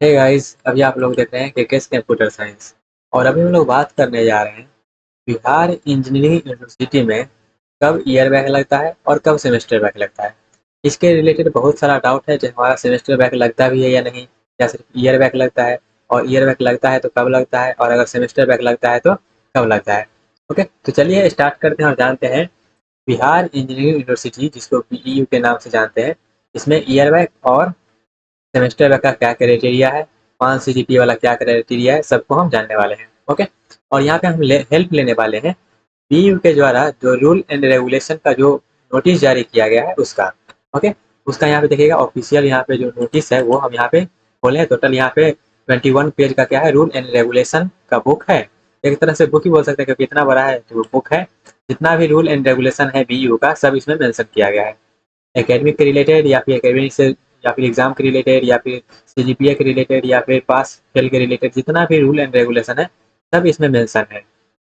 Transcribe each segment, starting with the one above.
Hey guys, अभी आप लोग देख रहे हैं केकेएस कंप्यूटर साइंस। और अभी हम लोग बात करने जा रहे हैं बिहार इंजीनियरिंग यूनिवर्सिटी में कब ईयर बैक लगता है और कब सेमेस्टर बैक लगता है। इसके रिलेटेड बहुत सारा डाउट है कि हमारा सेमेस्टर बैक लगता भी है या नहीं, या सिर्फ ईयर बैक लगता है, और ईयर बैक लगता है तो कब लगता है, और अगर सेमेस्टर बैक लगता है तो कब लगता है। ओके, तो चलिए स्टार्ट करते हैं और जानते हैं बिहार इंजीनियरिंग यूनिवर्सिटी, जिसको बीईयू के नाम से जानते हैं, इसमें ईयर बैक और सेमेस्टर का क्या क्राइटेरिया है, 5 सीजीपी वाला क्या क्राइटेरिया है, सबको हम जानने वाले हैं। ओके, और यहाँ पे हम हेल्प लेने वाले हैं बीयू के द्वारा जो रूल एंड रेगुलेशन का जो नोटिस जारी किया गया है उसका। ओके, उसका यहाँ पे देखिएगा ऑफिशियल यहाँ पे जो नोटिस है वो हम यहाँ पे खोले हैं। टोटल यहाँ पे 21 पेज का क्या है, रूल एंड रेगुलेशन का बुक है। एक तरह से बुक ही बोल सकते हैं क्योंकि इतना बड़ा है तो बुक है। जितना भी रूल एंड रेगुलेशन है बीयू का सब इसमें मेंशन किया गया है, एकेडमिक के रिलेटेड या फिर एकेडमिक से या फिर एग्जाम के रिलेटेड या फिर सीजीपीए के रिलेटेड या फिर पास फेल के रिलेटेड जितना भी रूल एंड रेगुलेशन है सब इसमें मेंशन है।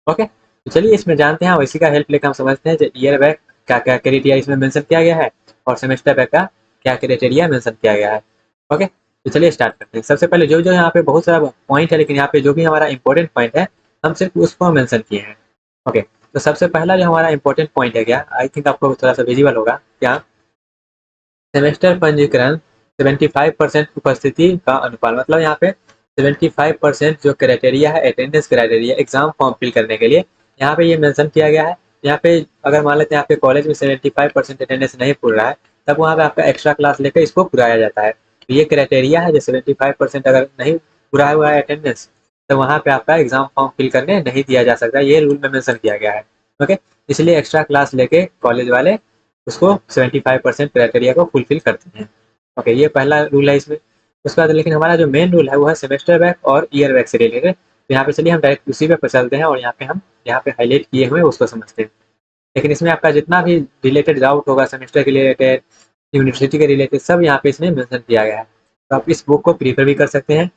ओके, तो चलिए इसमें जानते हैं और इसी का हेल्प लेकर हम समझते हैं कि ईयर बैक क्या क्या क्राइटेरिया इसमें मेंशन किया गया है और सेमेस्टर बैक का क्या क्राइटेरिया मेंशन किया गया है। ओके, तो चलिए स्टार्ट करते हैं। सबसे पहले जो जो यहाँ पे बहुत सारा पॉइंट है, लेकिन यहाँ पे जो भी हमारा इंपॉर्टेंट पॉइंट है हम सिर्फ उसको मेंशन किए हैं। ओके, तो सबसे पहला जो हमारा इंपॉर्टेंट पॉइंट है, क्या आई थिंक आपको थोड़ा सा विजिबल होगा क्या, सेमेस्टर पंजीकरण 75% उपस्थिति का अनुपात, मतलब यहाँ पे 75% जो क्राइटेरिया है attendance criteria exam form fill करने के लिए, यहाँ पे ये मेंशन किया गया है। यहाँ पे अगर मान लेते हैं आपके कॉलेज में 75% अटेंडेंस नहीं पूरा रहा है, तब वहाँ पे आपका एक्स्ट्रा क्लास लेकर इसको पुराया जाता है। तो ये क्राइटेरिया है जो 75% अगर नहीं पूरा हुआ है अटेंडेंस, तो वहाँ पे आपका एग्जाम फॉर्म फिल करने नहीं दिया जा सकता, ये रूल में मेंशन किया गया है। ओके, इसलिए एक्स्ट्रा क्लास लेके कॉलेज वाले उसको 75% क्राइटेरिया को फुलफिल करते हैं। ओके, ये पहला रूल है इसमें। उसके बाद लेकिन हमारा जो मेन रूल है वो है सेमेस्टर बैक और ईयर बैक से रिलेटेड। तो यहाँ पे चलिए हम डायरेक्ट उसी पे चलते हैं और यहाँ पे हम यहाँ पे हाईलाइट किए हुए उसको समझते हैं। लेकिन इसमें आपका जितना भी रिलेटेड डाउट होगा सेमेस्टर के रिलेटेड, यूनिवर्सिटी के रिलेटेड, सब यहाँ पे इसमें मेंशन किया गया है। तो आप इस बुक को प्रीफर भी कर सकते हैं।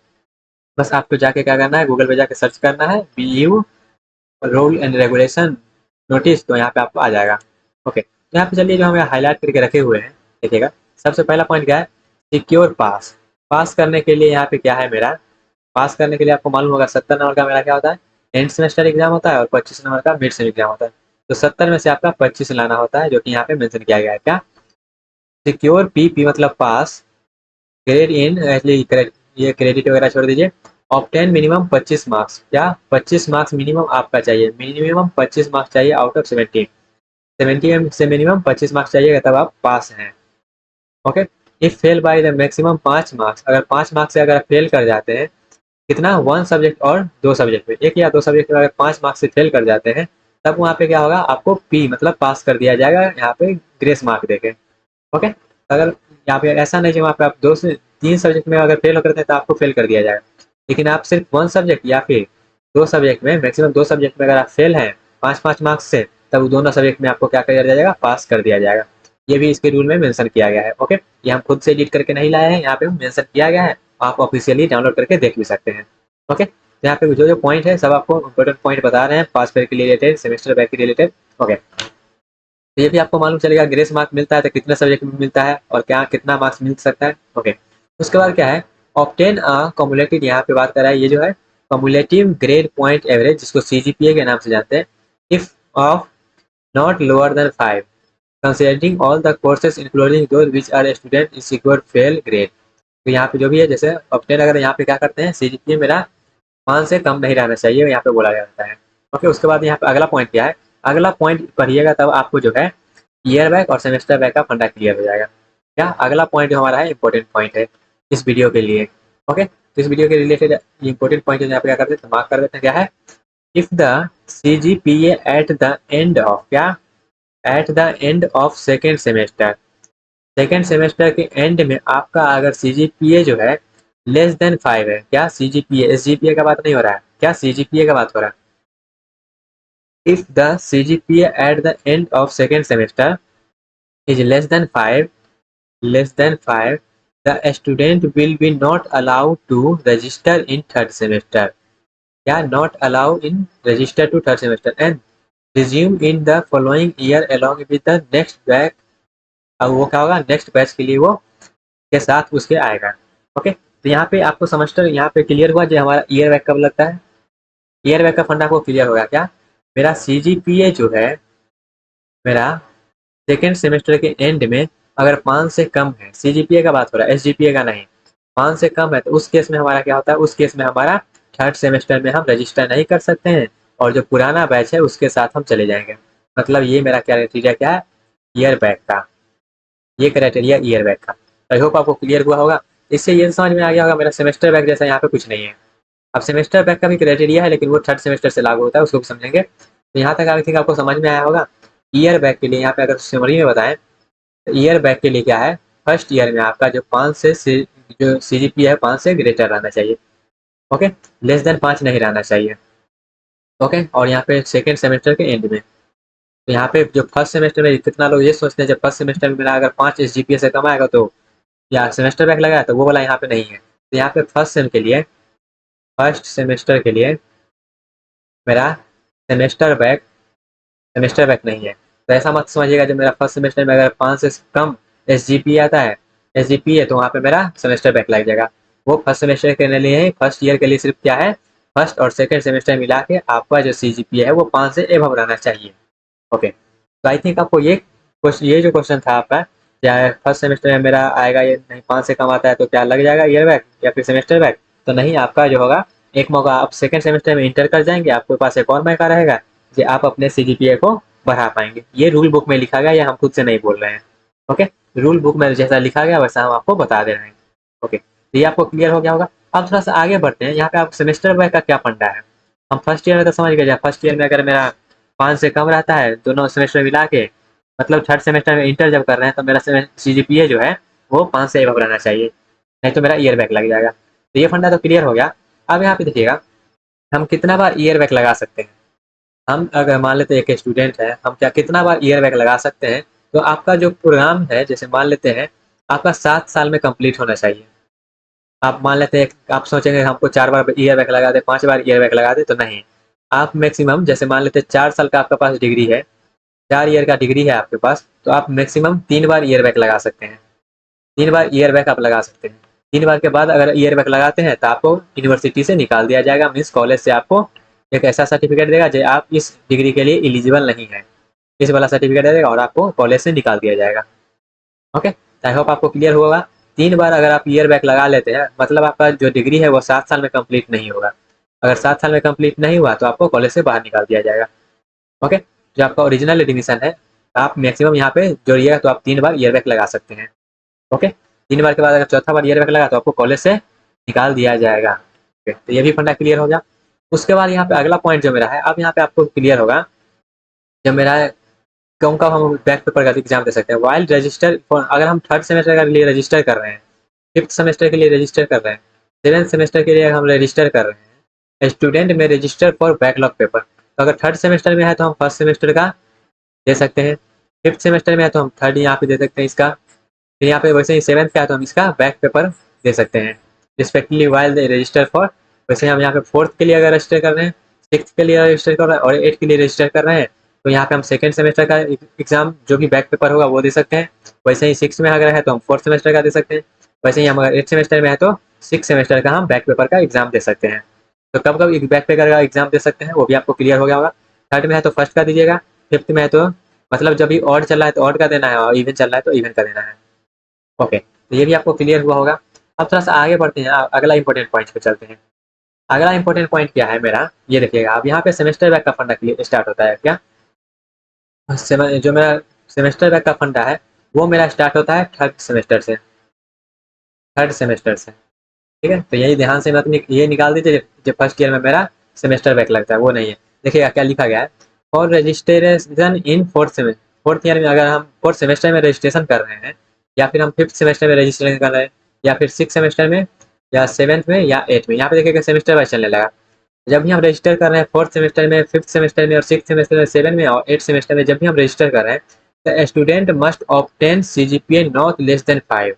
बस आपको जाके क्या करना है, गूगल पे जाके सर्च करना है बीयू रूल एंड रेगुलेशन नोटिस, तो यहाँ पे आपको आ जाएगा। ओके, तो यहाँ पे चलिए जो हमें हाईलाइट करके रखे हुए हैं देखिएगा। सबसे पहला पॉइंट क्या है, सिक्योर पास। पास करने के लिए यहाँ पे क्या है मेरा, पास करने के लिए आपको मालूम होगा 70 नंबर का मेरा क्या होता है, एंड सेमेस्टर एग्जाम होता है, और 25 नंबर का मिड सेम एग्जाम होता है। तो 70 में से आपका 25 लाना होता है, जो कि यहाँ पे मेंशन किया गया है। क्या, सिक्योर पी पी मतलब पास, ग्रेड इन ये क्रेडिट वगैरह छोड़ दीजिए, ऑब्टेन मिनिमम 25 मार्क्स। क्या, 25 मार्क्स मिनिमम आपका चाहिए, मिनिमम 25 मार्क्स चाहिए आउट ऑफ 70। 70 से मिनिमम 25 मार्क्स चाहिएगा तब आप पास हैं। Okay, if fail by the maximum 5 marks, अगर 5 मार्क्स से अगर फेल कर जाते हैं, कितना, 1 सब्जेक्ट और 2 सब्जेक्ट में, एक या 2 सब्जेक्ट में अगर 5 मार्क्स से फेल कर जाते हैं, तब वहाँ पे क्या होगा, आपको पी मतलब पास कर दिया जाएगा यहाँ पे ग्रेस मार्क देके। ओके, अगर यहाँ पे ऐसा नहीं कि वहाँ पे आप 2 से 3 सब्जेक्ट में अगर फेल करते हैं तो आपको फेल कर दिया जाएगा, लेकिन आप सिर्फ 1 सब्जेक्ट या फिर 2 सब्जेक्ट में, मैक्सिमम 2 सब्जेक्ट में अगर आप फेल हैं 5-5 मार्क्स से, तब दोनों सब्जेक्ट में आपको क्या कर दिया जाएगा, पास कर दिया जाएगा। ये भी इसके रूल में मेंशन किया गया है। ओके, ये हम खुद से एडिट करके नहीं लाए हैं, यहाँ पे मेंशन किया गया है, आप ऑफिशियली डाउनलोड करके देख भी सकते हैं। ओके, तो यहाँ पे जो जो पॉइंट है सब आपको इंपॉर्टेंट पॉइंट बता रहे हैं, पास फेल के रिलेटेड, सेमेस्टर बैक के रिलेटेड। ओके, तो ये भी आपको मालूम चलेगा ग्रेस मार्क मिलता है तो कितने सब्जेक्ट में मिलता है और क्या कितना मार्क्स मिल सकता है। ओके, उसके बाद क्या है, ऑब्टेन अ कम्युलेटिव, यहाँ पे बात कर रहा है ये जो है कम्युलेटिव ग्रेड पॉइंट एवरेज, जिसको सीजीपीए के नाम से जानते हैं, if of not lower than 5 considering all the courses including those which are student in secure fail grade. तो यहाँ पे जो भी है, जैसे ऑब्टेन अगर यहाँ पे क्या करते हैं, सीजीपीए मेरा 5 से कम नहीं रहना चाहिए, यहाँ पे बोला जाता है। ओके, उसके बाद यहाँ पे अगला पॉइंट क्या है, अगला पॉइंट पढ़िएगा तब आपको जो है ईयर बैक और सेमेस्टर बैक का फंडा क्लियर हो जाएगा। क्या, अगला पॉइंट जो हमारा है इंपॉर्टेंट पॉइंट है इस वीडियो के लिए। ओके, तो इस वीडियो के रिलेटेड इंपॉर्टेंट पॉइंट यहाँ पे क्या करते हैं, मार्क कर देते हैं। क्या है, if the CGPA at the end of, क्या, at the end of second semester, second semester के एंड में आपका अगर सीजीपीए जो है लेस देन 5 है, क्या, सीजीपीए, एसजीपीए का बात नहीं हो रहा है, क्या सीजीपीए का बात हो रहा है। If the CGPA at the end of second semester is less than 5, the student will be not allowed to register in third semester. Yeah, not allowed in register to third semester and resume in the following year along with the next batch। अब वो क्या होगा, next batch के लिए वो के साथ उसके आएगा। ओके, तो यहाँ पे आपको सेमेस्टर यहाँ पे क्लियर हुआ जो हमारा ईयर बैक कब लगता है। ईयर बैक का फंडा आपको क्लियर होगा क्या। मेरा CGPA जो है मेरा सेकेंड सेमेस्टर के एंड में अगर 5 से कम है, CGPA का बात हो रहा है, SGPA का नहीं, 5 से कम है तो उस केस में हमारा क्या होता है, उस केस में हमारा थर्ड सेमेस्टर में हम रजिस्टर नहीं कर सकते हैं और जो पुराना बैच है उसके साथ हम चले जाएंगे। मतलब ये मेरा क्राइटेरिया क्या है, ईयर बैक का, ये क्राइटेरिया ईयर बैक का। आई होप आपको क्लियर हुआ होगा। इससे ये समझ में आ गया होगा मेरा सेमेस्टर बैक जैसा यहाँ पे कुछ नहीं है। अब सेमेस्टर बैक का भी क्राइटेरिया है लेकिन वो थर्ड सेमेस्टर से लागू होता है, उसको भी समझेंगे। तो यहाँ तक आई थिंक आपको समझ में आया होगा। ईयर बैक के लिए यहाँ पे अगर समरी में बताएं तो ईयर बैक के लिए क्या है, फर्स्ट ईयर में आपका जो 5 से जो CGPA है 5 से ग्रेटर रहना चाहिए। ओके, लेस देन 5 नहीं रहना चाहिए। ओके, और यहाँ पे सेकेंड सेमेस्टर के एंड में, तो यहाँ पे जो फर्स्ट सेमेस्टर में कितना लोग ये सोचते हैं जब फर्स्ट सेमेस्टर में मेरा अगर 5 SGPA से कम आएगा तो या सेमेस्टर बैक लगाया, तो वो वाला यहाँ पे नहीं है। तो यहाँ पे फर्स्ट सेमेस्टर के लिए मेरा सेमेस्टर बैक नहीं है। तो ऐसा मत समझिएगा जब मेरा फर्स्ट सेमेस्टर में अगर 5 से कम SGPA आता है, SGPA, तो वहाँ पे मेरा सेमेस्टर बैक लग जाएगा। वो फर्स्ट सेमेस्टर के लिए, फर्स्ट ईयर के लिए सिर्फ क्या है, फर्स्ट और सेकेंड सेमेस्टर मिला के आपका जो CGPA है वो 5 से एबव रहना चाहिए। ओके, तो आई थिंक आपको ये जो क्वेश्चन था आपका, क्या फर्स्ट सेमेस्टर में मेरा आएगा ये नहीं 5 से कम आता है तो क्या लग जाएगा ईयर बैक या फिर सेमेस्टर बैक, तो नहीं, आपका जो होगा एक मौका आप सेकेंड सेमेस्टर में इंटर कर जाएंगे, आपके पास एक और मौका रहेगा कि आप अपने CGPA को बढ़ा पाएंगे। ये रूल बुक में लिखा गया, ये हम खुद से नहीं बोल रहे हैं। ओके, रूल बुक में जैसा लिखा गया वैसा हम आपको बता दे रहे हैं। ओके, तो ये आपको क्लियर हो गया होगा। अब थोड़ा सा आगे बढ़ते हैं, यहाँ पे आप सेमेस्टर बैक का क्या फंडा है। हम फर्स्ट ईयर में तो समझ गए, फर्स्ट ईयर में अगर मेरा 5 से कम रहता है दोनों सेमेस्टर मिला के, मतलब थर्ड सेमेस्टर में इंटर जब कर रहे हैं तो मेरा CGPA जो है वो 5 से एबव रहना चाहिए, नहीं तो मेरा ईयर बैक लग जाएगा। तो ये फंडा तो क्लियर हो गया। अब यहाँ पे देखिएगा हम कितना बार ईयर बैक लगा सकते हैं। हम अगर मान लेते हैं एक स्टूडेंट है, हम क्या कितना बार ईयर बैक लगा सकते हैं। तो आपका जो प्रोग्राम है, जैसे मान लेते हैं आपका 7 साल में कंप्लीट होना चाहिए। आप मान लेते हैं, आप सोचेंगे हमको 4 बार ईयर बैक लगा दे, 5 बार ईयर बैक लगा दे, तो नहीं। आप मैक्सिमम, जैसे मान लेते हैं 4 साल का आपके पास डिग्री है, 4 ईयर का डिग्री है आपके पास, तो आप मैक्सिमम 3 बार ईयर बैक लगा सकते हैं। 3 बार ईयर बैक आप लगा सकते हैं। 3 बार के बाद अगर ईयर बैक लगाते हैं तो आपको यूनिवर्सिटी से निकाल दिया जाएगा, मीन्स कॉलेज से आपको एक ऐसा सर्टिफिकेट देगा जो आप इस डिग्री के लिए एलिजिबल नहीं है, इस वाला सर्टिफिकेट देगा और आपको कॉलेज से निकाल दिया जाएगा। ओके, आई होप आपको क्लियर होगा। 3 बार अगर आप ईयर बैक लगा लेते हैं मतलब आपका जो डिग्री है वो 7 साल में कंप्लीट नहीं होगा। अगर 7 साल में कंप्लीट नहीं हुआ तो आपको कॉलेज से बाहर निकाल दिया जाएगा। ओके, जो आपका ओरिजिनल एडमिशन है आप मैक्सिमम यहाँ पे जोड़िएगा तो आप 3 बार ईयर बैक लगा सकते हैं। ओके, 3 बार के बाद अगर चौथा बार ईयर बैक लगा तो आपको कॉलेज से निकाल दिया जाएगा। ओके, तो ये भी फंडा क्लियर हो गया। उसके बाद यहाँ पे अगला पॉइंट जो मेरा है, अब यहाँ पे आपको क्लियर होगा जब मेरा कौन कब हम बैक पेपर का एग्जाम दे सकते हैं। वाइल रजिस्टर अगर हम थर्ड सेमेस्टर के लिए रजिस्टर कर रहे हैं, फिफ्थ सेमेस्टर के लिए रजिस्टर कर रहे हैं, सेवेंथ सेमेस्टर के लिए हम रजिस्टर कर रहे हैं, स्टूडेंट में रजिस्टर फॉर बैकलॉग पेपर। तो अगर थर्ड सेमेस्टर में है तो हम फर्स्ट सेमेस्टर का दे सकते हैं, फिफ्थ सेमेस्टर में है तो हम थर्ड यहाँ पे दे सकते हैं इसका, फिर यहाँ पे वैसे ही सेवन्थ का है तो हम इसका बैक पेपर दे सकते हैं रिस्पेक्टिवली वाइल रजिस्टर फॉर। वैसे हम यहाँ पे फोर्थ के लिए अगर रजिस्टर कर रहे हैं, सिक्स के लिए रजिस्टर कर रहे हैं और एट के लिए रजिस्टर कर रहे हैं तो यहाँ पे हम सेकेंड सेमेस्टर का एग्जाम जो भी बैक पेपर होगा वो दे सकते हैं। वैसे ही सिक्स में अगर है तो हम फोर्थ सेमेस्टर का दे सकते हैं। वैसे ही हम अगर एट सेमेस्टर में है तो सिक्स सेमेस्टर का हम बैक पेपर का एग्जाम दे सकते हैं। तो कब कब एक बैक पेपर का एग्जाम दे सकते हैं वो भी आपको क्लियर हो गया होगा। थर्ड में है तो फर्स्ट का दीजिएगा, फिफ्थ में है तो मतलब जब भी ऑड चल रहा है तो ऑड का देना है और इवन चल रहा है तो इवन का देना है। ओके, तो ये भी आपको क्लियर हुआ होगा। अब थोड़ा सा आगे बढ़ते हैं, अगला इंपॉर्टेंट पॉइंट पे चलते हैं। अगला इंपॉर्टेंट पॉइंट क्या है मेरा, ये देखिएगा। अब यहाँ पे सेमेस्टर बैक का फंडा स्टार्ट होता है क्या। जो मेरा सेमेस्टर बैक का फंडा है वो मेरा स्टार्ट होता है थर्ड सेमेस्टर से, ठीक है। तो यही ध्यान से मत ये निकाल दीजिए जो फर्स्ट ईयर में मेरा सेमेस्टर बैक लगता है वो नहीं है। देखिएगा क्या लिखा गया है, for registration in fourth year में अगर हम फोर्थ सेमेस्टर में रजिस्ट्रेशन कर रहे हैं या फिर हम फिफ्थ सेमेस्टर में रजिस्ट्रेशन कर रहे हैं या फिर सिक्स सेमेस्टर में या सेवन्थ में या एट में, यहाँ पे देखिएगा सेमेस्टर वाइज चलने लगा। जब भी हम रजिस्टर कर रहे हैं फोर्थ सेमेस्टर में, फिफ्थ सेमेस्टर में और सिक्स सेमेस्टर में, सेवन में और एट सेमेस्टर में, जब भी हम रजिस्टर कर रहे हैं तो student must obtain CGPA not less than 5।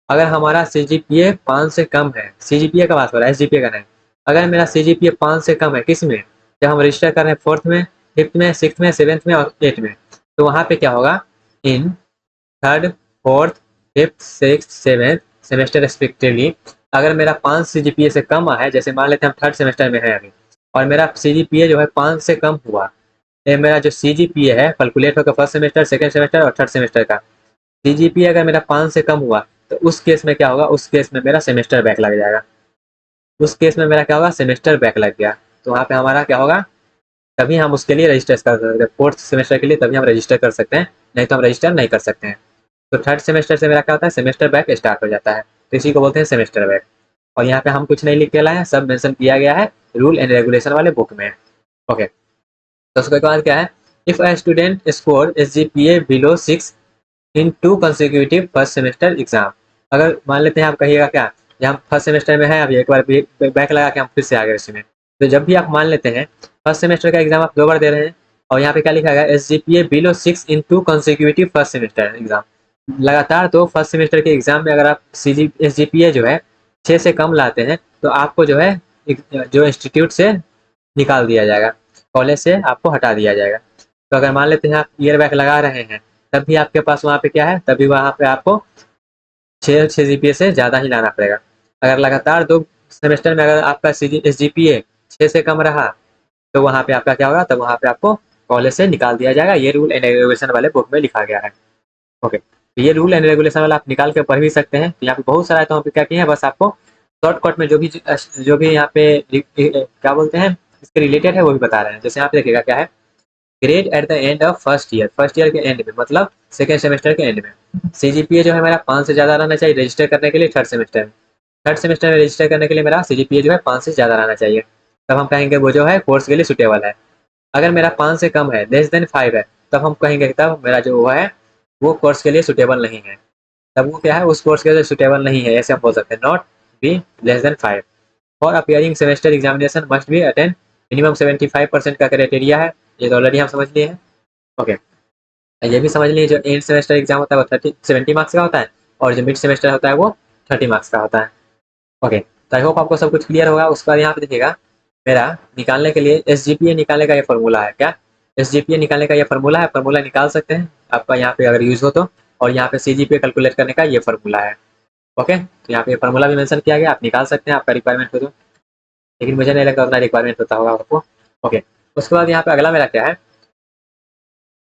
अगर हमारा CGPA 5 से कम है, CGPA का बात हो रहा है, SGPA का नहीं। अगर मेरा CGPA 5 से कम है किस में, जब हम रजिस्टर कर रहे हैं फोर्थ में, फिफ्थ में, सिक्स में, सेवन्थ में और एट में, तो वहाँ पे क्या होगा, in third, fourth, fifth, six, seventh semester respectively अगर मेरा 5 CGPA से कम है, जैसे मान लेते हैं हम थर्ड सेमेस्टर में है अभी, और मेरा CGPA जो है 5 से कम हुआ, ये मेरा जो CGPA है कैलकुलेट होगा फर्स्ट सेमेस्टर, सेकंड सेमेस्टर और थर्ड सेमेस्टर का। CGPA अगर मेरा 5 से कम हुआ तो उस केस में क्या होगा, उस केस में मेरा सेमेस्टर बैक लग जाएगा। उस केस में मेरा क्या होगा, सेमेस्टर बैक लग गया, तो वहाँ पे हमारा क्या होगा, तभी हम उसके लिए रजिस्टर कर सकते हैं, फोर्थ सेमेस्टर के लिए तभी हम रजिस्टर कर सकते हैं, नहीं तो हम रजिस्टर नहीं कर सकते हैं। तो थर्ड सेमेस्टर से मेरा क्या होता है, सेमेस्टर बैक स्टार्ट हो जाता है, तो इसी को बोलते हैं सेमेस्टर बैक। और यहाँ पे हम कुछ नहीं लिख के लाए हैं, सब मेंशन किया गया है रूल एंड रेगुलेशन वाले बुक में। ओके, तो उसके बाद क्या है, if a student score SGPA below 6 in 2 consecutive first semester exam. अगर मान लेते हैं आप कहिएगा क्या, जब हम फर्स्ट सेमेस्टर में है अभी एक बार बैक लगा के हम फिर से आ गए इसमें, तो जब भी आप मान लेते हैं फर्स्ट सेमेस्टर का एग्जाम आप 2 बार दे रहे हैं, और यहाँ पे क्या लिखा गया, SGPA बिलो 6 इन 2 कंसेक्यूटिव फर्स्ट सेमेस्टर एग्जाम, लगातार 2 फर्स्ट सेमेस्टर के एग्जाम में अगर आप SGPA जो है 6 से कम लाते हैं तो आपको जो है जो इंस्टीट्यूट से निकाल दिया जाएगा, कॉलेज से आपको हटा दिया जाएगा। तो अगर मान लेते हैं आप ईयर बैक लगा रहे हैं, तब भी आपके पास वहाँ पे क्या है, तभी वहाँ पे आपको 6 GPA से ज़्यादा ही लाना पड़ेगा। अगर लगातार 2 सेमेस्टर में अगर आपका SGPA 6 से कम रहा तो वहाँ पे आपका क्या होगा, तब वहाँ पे आपको कॉलेज से निकाल दिया जाएगा। ये रूल एंड रेगुलेशन वाले बुक में लिखा गया है। ओके, तो ये रूल एंड रेगुलेशन वाला आप निकाल के पढ़ भी सकते हैं, तो यहाँ पे बहुत सारा है, तो यहाँ पे क्या किया है, बस आपको शॉर्टकट में जो भी यहाँ पे क्या बोलते हैं इसके रिलेटेड है वो भी बता रहे हैं। जैसे यहाँ पे देखिएगा क्या है, grade eight the end of first year के एंड में, मतलब सेकेंड सेमेस्टर के एंड में CGPA जो है मेरा 5 से ज़्यादा रहना चाहिए रजिस्टर करने के लिए थर्ड सेमेस्टर में। थर्ड सेमेस्टर में रजिस्टर करने के लिए मेरा CGPA जो है 5 से ज़्यादा रहना चाहिए, तब हम कहेंगे वो जो है कोर्स के लिए सुटेबल है। अगर मेरा 5 से कम है, लेस देन 5 है, तब हम कहेंगे तब मेरा जो वो है वो कोर्स के लिए सुटेबल नहीं है, तब वो क्या है, उस कोर्स के लिए सुटेबल नहीं है, ऐसे हम बोल सकते हैं, not be less than 5। For appearing semester examination must be attend minimum 75% का क्राइटेरिया है, ये तो ऑलरेडी हम समझ लिए हैं। ओके, ये भी समझ लीजिए जो एंड सेमेस्टर एग्जाम होता है वो 70 मार्क्स का होता है, और जो मिड सेमेस्टर होता है वो 30 मार्क्स का होता है। ओके, तो आई होप आपको सब कुछ क्लियर होगा। उसके बाद यहाँ पे देखिएगा मेरा निकालने के लिए SGPA निकालने का ये फॉर्मूला है, क्या SGPA निकालने का ये फॉर्मूला है, फॉर्मूला निकाल सकते हैं आपका यहाँ पे अगर यूज हो तो, और यहाँ पे CGPA कैलकुलेट करने का ये फॉर्मूला है। ओके, तो यहाँ पे फॉर्मूला भी मेंशन किया गया, आप निकाल सकते हैं आपका रिक्वायरमेंट हो तो, लेकिन मुझे नहीं लगता उतना रिक्वायरमेंट होता होगा आपको। ओके, उसके बाद यहाँ पे अगला मेरा क्या है,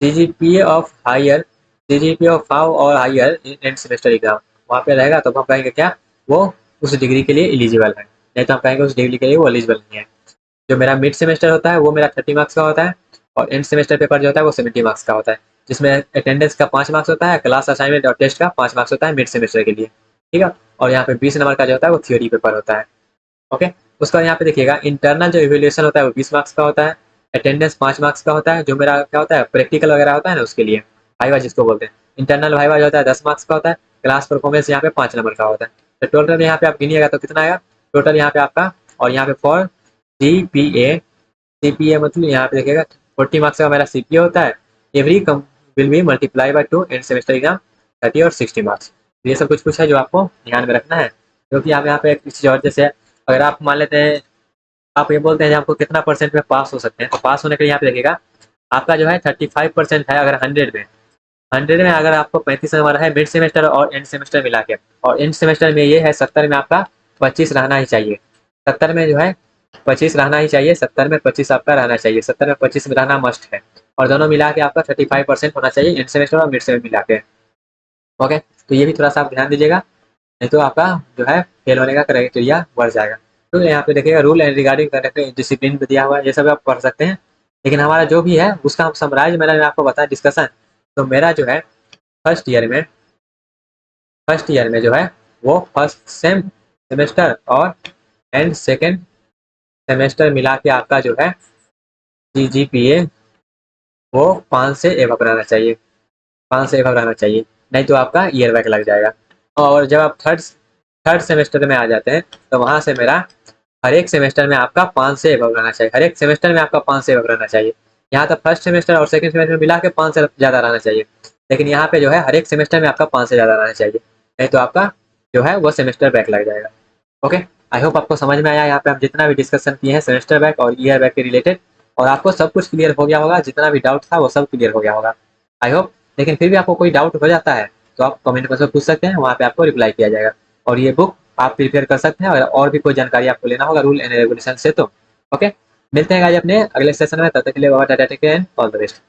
CGPA of higher, CGPA of how और higher in end semester exam, वहाँ पे रहेगा तो हम कहेंगे क्या, वो उस डिग्री के लिए एलिजिबल है, नहीं तो हम कहेंगे उस डिग्री के लिए वो एलिजिबल नहीं है। जो मेरा मिड सेमेस्टर होता है वो मेरा 30 मार्क्स का होता है, और एंड सेमेस्टर पेपर जो होता है वो 70 मार्क्स का होता है, जिसमें अटेंडेंस का 5 मार्क्स होता है, क्लास असाइनमेंट और टेस्ट का 5 मार्क्स होता है मिड सेमेस्टर के लिए, ठीक है। और यहाँ पे 20 नंबर का जो होता है वो थ्योरी पेपर होता है। ओके, उसका यहाँ पे देखिएगा इंटरनल जो इवेल्युएशन होता है वो 20 मार्क्स का होता है, अटेंडेंस 5 मार्क्स का होता है, जो मेरा क्या होता है प्रैक्टिकल वगैरह होता है ना उसके लिए, वाइवा जिसको बोलते हैं, इंटरनल वाइवा जो होता है 10 मार्क्स का होता है, क्लास परफॉर्मेंस यहाँ पे 5 नंबर का होता है। तो टोटल यहाँ पे आप गिनिएगा तो कितना आएगा टोटल यहाँ पे आपका, और यहाँ पे फॉर CPA मतलब यहाँ पे देखिएगा 40 मार्क्स का मेरा CPA होता है, every come will be multiply by 2 and semester exam 30 और 60 मार्क्स। ये सब कुछ है जो आपको ध्यान में रखना है, क्योंकि आप यहाँ पे एक चीज़ और, जैसे अगर आप मान लेते हैं आप ये बोलते हैं आपको कितना परसेंट में पास हो सकते हैं, तो पास होने के लिए यहाँ पे देखिएगा आपका जो है 35% है, अगर 100 में अगर आपको 35 नंबर है मिड सेमेस्टर और एंड सेमेस्टर मिला के, और एंड सेमेस्टर में ये है 70 में आपका 25 रहना ही चाहिए, 70 में जो है 25 रहना ही चाहिए, 70 में 25 आपका रहना चाहिए, 70 में 25 में रहना मस्ट है, और दोनों मिला के आपका 35% होना चाहिए एंड सेमेस्टर और मिड सेमेस्टर मिला के। ओके, तो ये भी थोड़ा सा आप ध्यान दीजिएगा, नहीं तो आपका जो है फेल होने का क्राइटेरिया बढ़ जाएगा। तो यहाँ पे देखिएगा rule and regarding conduct discipline भी दिया हुआ है, ये सब आप पढ़ सकते हैं, लेकिन हमारा जो भी है उसका हम समराइज मैंने आपको बताया डिस्कशन। तो मेरा जो है फर्स्ट ईयर में जो है वो फर्स्ट सेमेस्टर और एंड सेकेंड सेमेस्टर मिला के आपका जो है CGPA वो 5 से एबव रहना चाहिए, 5 से एबव रहना चाहिए, नहीं तो आपका ईयर बैक लग जाएगा। और जब आप थर्ड सेमेस्टर में आ जाते हैं तो वहाँ से मेरा हर एक सेमेस्टर में आपका 5 से एबव रहना चाहिए, हर एक सेमेस्टर में आपका 5 से एबव रहना चाहिए। यहाँ तक फर्स्ट सेमेस्टर और सेकंड सेमेस्टर में मिला के 5 से ज़्यादा रहना चाहिए, लेकिन यहाँ पे जो है हर एक सेमेस्टर में आपका 5 से ज़्यादा रहना चाहिए, नहीं तो आपका जो है वो सेमेस्टर बैक लग जाएगा। ओके, आई होप आपको समझ में आया, यहाँ पे हम जितना भी डिस्कशन किए हैं सेमेस्टर बैक और ईयर बैक के रिलेटेड, और आपको सब कुछ क्लियर हो गया होगा, जितना भी डाउट था वो सब क्लियर हो गया होगा आई होप। लेकिन फिर भी आपको कोई डाउट हो जाता है तो आप कमेंट बॉक्स में पूछ सकते हैं, वहाँ पे आपको रिप्लाई किया जाएगा। और ये बुक आप प्रिपेयर कर सकते हैं, और भी कोई जानकारी आपको लेना होगा रूल एंड रेगुलेशन से तो ओके। मिलते हैं आज अपने अगले सेशन में, तब तक के लिए बाबा tata take care and all the best.